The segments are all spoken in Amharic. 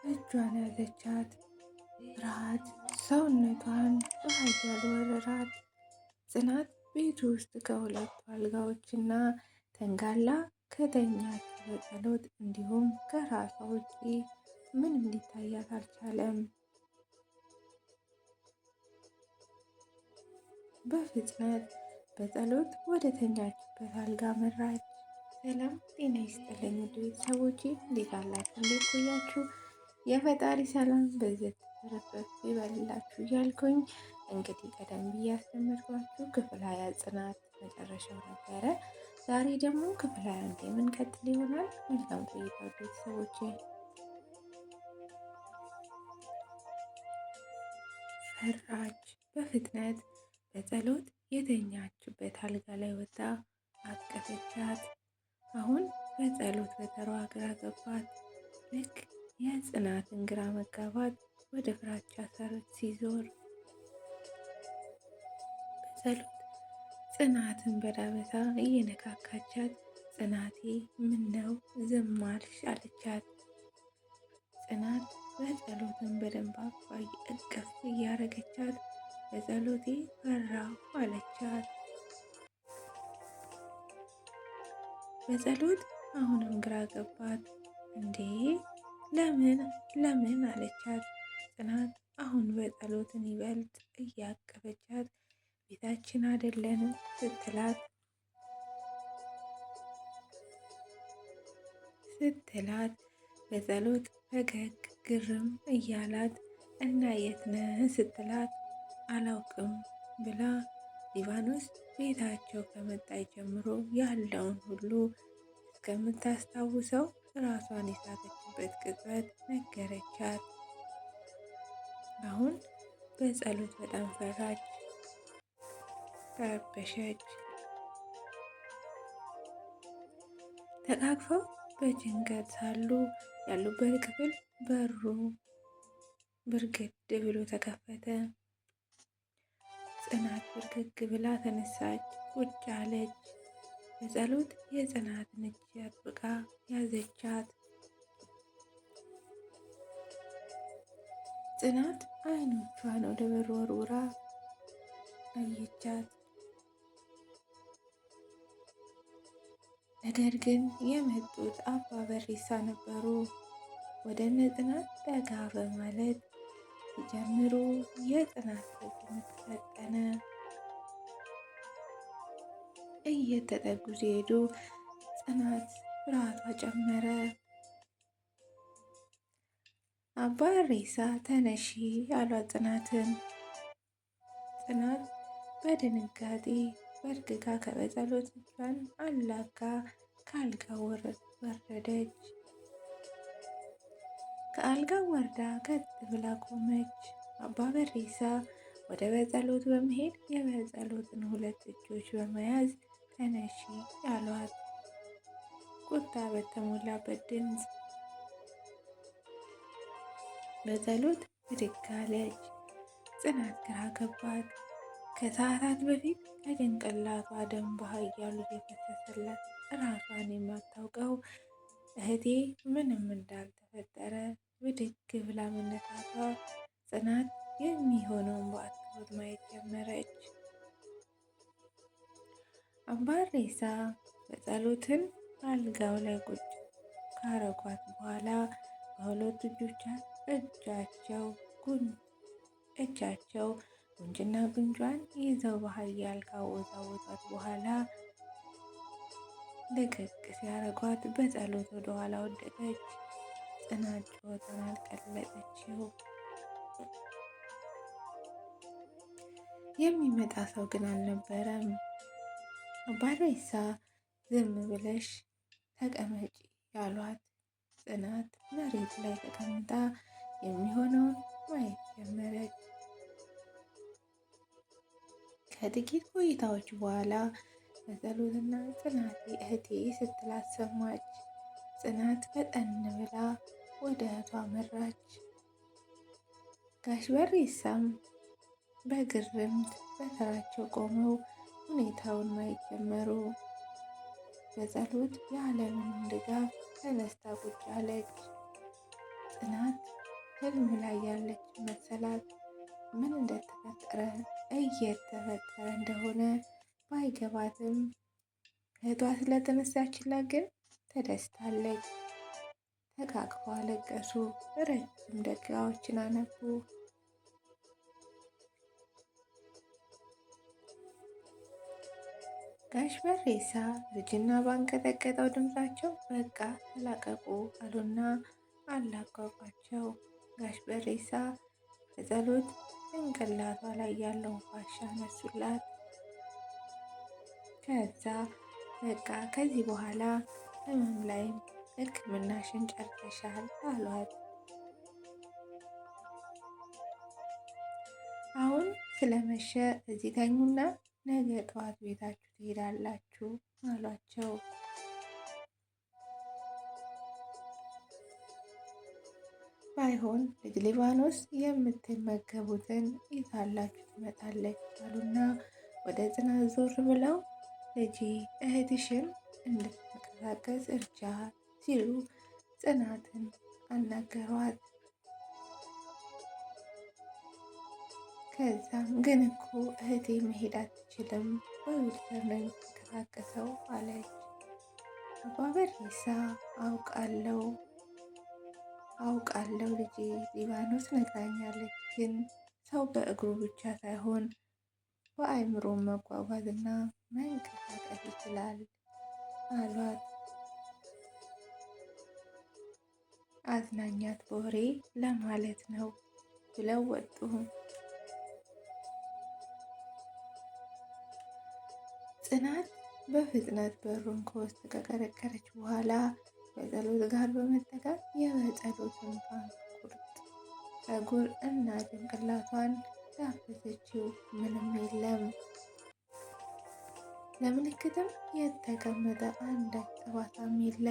እጇን ያዘቻት። ፍርሃት ሰውነቷን በኃይል ወረራት። ጽናት ቤት ውስጥ ከሁለቱ አልጋዎችና ተንጋላ ከተኛች በጸሎት እንዲሁም ከራሷ ውጪ ምንም ሊታያት አልቻለም። በፍጥነት በጸሎት ወደ ተኛችበት አልጋ መራች። ሰላም ጤና ይስጥልኝ ውድ ቤተሰቦቼ፣ እንዴት አላችሁ? እንዴት ቆያችሁ? የፈጣሪ ሰላም በዘት ተረፍረፍ ይበልላችሁ እያልኩኝ እንግዲህ ቀደም ብዬ ያስተምርኳችሁ ክፍል 20 ጽናት መጨረሻው ነበረ። ዛሬ ደግሞ ክፍል 21 የምንቀጥል ይሆናል። መልካም ቆይታ ቤተሰቦቼ። ፈራች። በፍጥነት በጸሎት የተኛችበት አልጋ ላይ ወጣ አቀፈቻት። አሁን በጸሎት በተሯ ግራ ገባት። ልክ የጽናትን ግራ መጋባት ወደ ፍራቻ ሲዞር በጸሎት ጽናትን በዳበሳ እየነካካቻት፣ ጽናቴ ምን ነው ዝም አልሽ አለቻት። ጽናት በጸሎትን በደንብ አባይ እቅፍ እያረገቻት በጸሎቴ ፈራሁ አለቻት። በጸሎት አሁንም ግራ ገባት። እንዴ ለምን አለቻት። ጽናት አሁን በጸሎትን ይበልጥ እያቀፈቻት ቤታችን አይደለንም ስትላት በጸሎት ፈገግ ግርም እያላት እና የት ነህ ስትላት አላውቅም ብላ ሊባኖስ ቤታቸው ከመጣች ጀምሮ ያለውን ሁሉ እስከምታስታውሰው ራሷን የሳተችበት ቅጽበት ነገረቻት። አሁን በጸሎት በጣም ፈራች፣ ተረበሸች። ተቃቅፈው በጭንቀት ሳሉ ያሉበት ክፍል በሩ ብርግድ ብሎ ተከፈተ። ጽናት ብርግግ ብላ ተነሳች፣ ቁጭ አለች። በጸሎት የጽናትን እጅ አጥብቃ ያዘቻት። ጽናት አይኖቿን ወደ በሩ ወርውራ አየቻት። ነገር ግን የመጡት አባ በሪሳ ነበሩ። ወደ እነ ጽናት ጠጋ በማለት ሲጀምሩ የጽናት ልብ ምትፈጠነ። እየተጠጉ ሲሄዱ ጽናት ፍርሃቷ ጨመረ። አባ በሪሳ ተነሺ አሏት ጽናትን። ጽናት በድንጋጤ በእርግጋ ከበጸሎት እጇን አላጋ ከአልጋው ወረደች። ከአልጋው ወርዳ ቀጥ ብላ ቆመች። አባ በሪሳ ወደ በጸሎት በመሄድ የበጸሎትን ሁለት እጆች በመያዝ ተነሺ ያሏት። ቁጣ በተሞላበት ድምፅ በጸሎት ብድግ አለች። ጽናት ግራ ገባት። ከሰዓታት በፊት ከጭንቅላቷ ደም በኃያሉ እየፈሰሰላት ራሷን የማታውቀው እህቴ ምንም እንዳልተፈጠረ ብድግ ብላ መነሳቷ ጽናት የሚሆነውን በአትኩሮት ማየት ጀመረች። አባ በሪሳ በጸሎትን አልጋው ላይ ቁጭ ካረጓት በኋላ በሁለቱ እጃቸው ጉንጭና ጉንጯን ይዘው በኃያል ካወዛወዟት በኋላ ለቀቅ ሲያረጓት በጸሎት ወደ ኋላ ወደቀች። ጽናት ጩኸቷን አልቀለጠችው። የሚመጣ ሰው ግን አልነበረም። አባ በሪሳ ዝም ብለሽ ተቀመጪ ያሏት። ጽናት መሬት ላይ ተቀምጣ የሚሆነውን ማየት ጀመረች። ከጥቂት ቆይታዎች በኋላ በጸሎትና ጽናቴ እህቴ ስትላት ሰማች። ጽናት ፈጠን ብላ ወደ እህቷ መራች። ጋሽ በሪሳም በግርምት በተራቸው ቆመው ሁኔታውን ማየት ጀመሩ። በጸሎት ያለምንም ድጋፍ ተነስታ ቁጭ አለች። ጽናት ህልም ላይ ያለች መሰላት። ምን እየተፈጠረ እንደሆነ ባይገባትም እህቷ ስለተነሳችላት ግን ተደስታለች። ተቃቅፈው አለቀሱ። ረጅም ደቂቃዎችን አነቡ። ጋሽ በሬሳ ልጅና ባንቀጠቀጠው ድምፃቸው በቃ ተላቀቁ አሉና አላቀቋቸው። ጋሽ በሬሳ በጸሎት ጭንቅላቷ ላይ ያለውን ፋሻ ነሱላት። ከዛ በቃ ከዚህ በኋላ ህመም ላይም ሕክምናሽን ጨርሰሻል አሏት። አሁን ስለመሸ እዚህ ተኙና ነገ ጠዋት ቤታችሁ ትሄዳላችሁ አሏቸው። ባይሆን ልጅ ሊባኖስ የምትመገቡትን ይዛላችሁ ትመጣለች አሉና ወደ ጽናት ዞር ብለው ልጄ እህትሽን እንድትንቀሳቀስ እርጃ ሲሉ ጽናትን አናገሯት። ከዛም ግን እኮ እህቴ መሄድ አትችልም፣ በዊልቸር ነው የምትንቀሳቀሰው አለች። አባ በሬሳ አውቃለሁ ልጄ ሊባኖስ ነግራኛለች፣ ግን ሰው በእግሩ ብቻ ሳይሆን በአእምሮ መጓጓዝ እና መንቀሳቀስ ይችላል አሏት። አዝናኛት በወሬ ለማለት ነው ብለው ወጡ። ጽናት በፍጥነት በሩን ከውስጥ ከቀረቀረች በኋላ በጸሎት ጋር በመጠጋት የጸሎትን ቁርጥ ፀጉር እና ጭንቅላቷን ዳበሰችው። ምንም የለም። ለምልክትም የተቀመጠ አንዳች ጠባሳም የለ።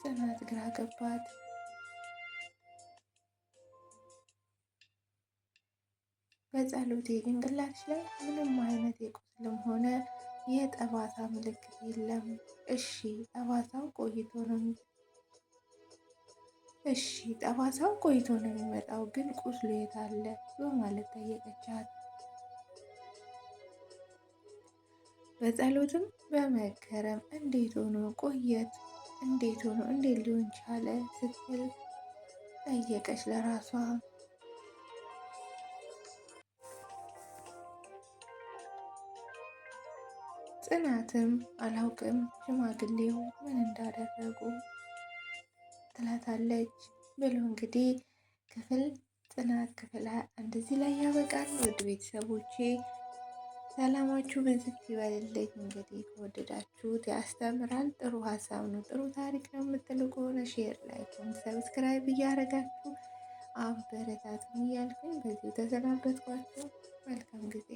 ጽናት ግራ ገባት። በጸሎቴ ጭንቅላትሽ ላይ ምንም አይነት የቁስልም ሆነ የጠባሳ ምልክት የለም። እሺ ጠባሳው ቆይቶ ነው የሚመጣው፣ ግን ቁስሉ የት አለ በማለት ጠየቀቻት። በጸሎትም በመገረም እንዴት ሊሆን ቻለ ስትል ጠየቀች ለራሷ። ጽናትም አላውቅም ሽማግሌው ምን እንዳደረጉ ትላታለች ብሎ እንግዲህ ጽናት ክፍል አንድ እዚህ ላይ ያበቃል። ውድ ቤተሰቦቼ ሰላማችሁ በዝት ይበልልኝ። እንግዲህ ከወደዳችሁት ያስተምራል፣ ጥሩ ሀሳብ ነው፣ ጥሩ ታሪክ ነው የምትሉ ከሆነ ሼር፣ ላይክ፣ ሰብስክራይብ እያደረጋችሁ አበረታቱኝ እያልኩኝ በዚሁ ተሰናበትኳችሁ። መልካም ጊዜ